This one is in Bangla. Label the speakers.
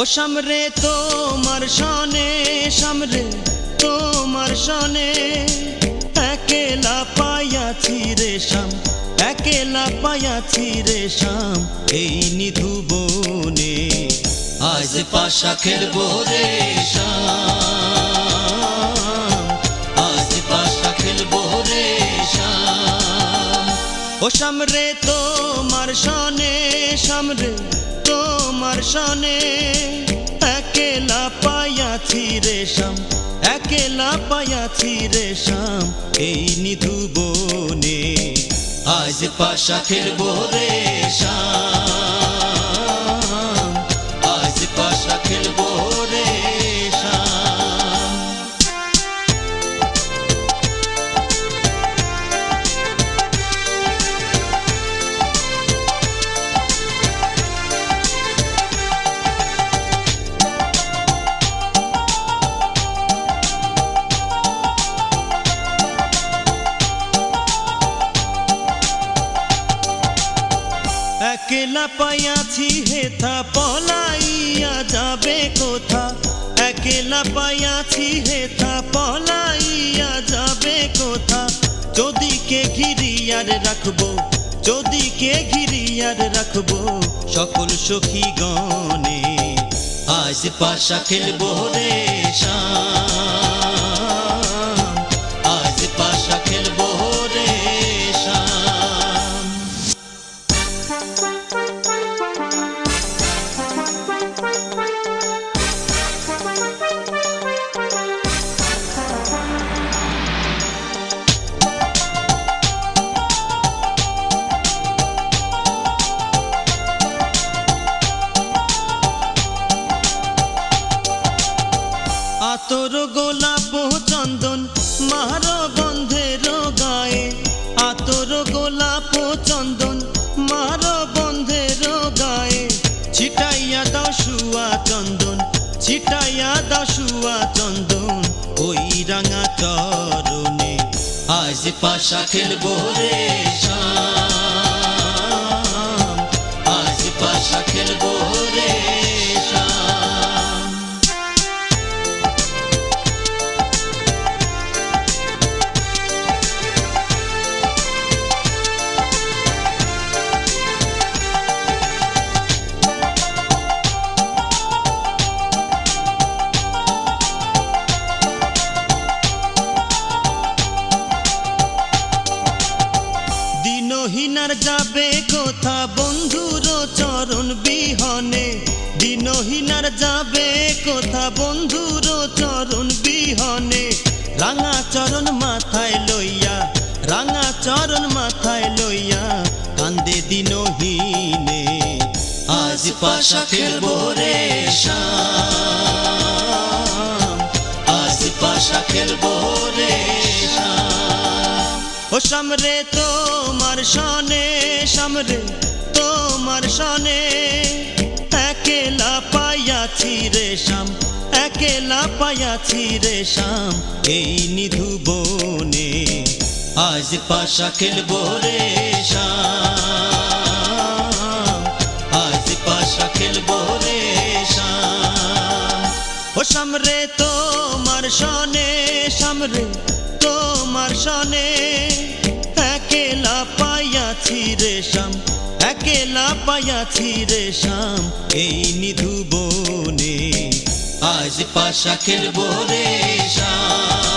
Speaker 1: ও সামরে তোমার সনে, সামরে তোমার সনে একেলা পাইয়াছি রে শাম, একেলা পাইয়াছি রে শাম এই নিধু বনে। আজ পাশা খেলবো রে শাম, আজ পাশা খেলবো রে শাম। ও সামরে তোমার সনে, সামরে তোমার সনে একেলা পাইয়াছি রে শাম, একেলা পাইয়াছি রে শাম এই নিধু বনে। আজ পাশা খেলবো রে শাম, আজ পাশা খেলবো রে শাম। একেলা পাইয়াছি হেথা পলাইয়া যাবে কোথা, একেলা পাইয়াছি হেথা পলাইয়া যাবে কোথা। যদিকে ঘিরিয়ার রাখবো, যদিকে ঘিরিয়ার রাখবো সকল সখী গণে। আজ পাশা খেলবো রে শাম, আজ পাশা খেলবো রে শাম। আতর গোলাপ চন্দন মার বন্ধের গায়ে, আতর গোলাপ চন্দন মার বন্ধের গায়ে। ছিটাইয়া দাও শুয়া চন্দন, ছিটাইয়া দাও শুয়া চন্দন ওই রাঙা চরণে। আজ পাশা খেলবো রে শাম, আজ পাশা খেলবো রে শাম। দিনহীনার যাবে কোথা বন্ধুর চরণ বিহনে, দিনহীনার যাবে কোথা বন্ধুর চরণ বিহনে। রাঙা চরণ মাথায় লইয়া, রাঙা চরণ মাথায় লইয়া কান্দে দিনহীনে। আজ পাশা খেলবো রে শাম, আজ পাশা খেলবো রে শাম। ও সামরে তোমার সনে, সামরে তোমার সনে একেলা পাইয়াছি রে শাম, একেলা পাইয়াছি রে শাম এই নিধু বনে। আজ পাশা খেলবো রে শাম, আজ পাশা খেলবো রে শাম। ও সামরে তোমার সনে, সামরে তোমার সনে একেলা পাইয়াছি রে শাম, একেলা পাইয়াছি রে শাম এই নিধু বনে। আজ পাশা খেলবো রে শাম।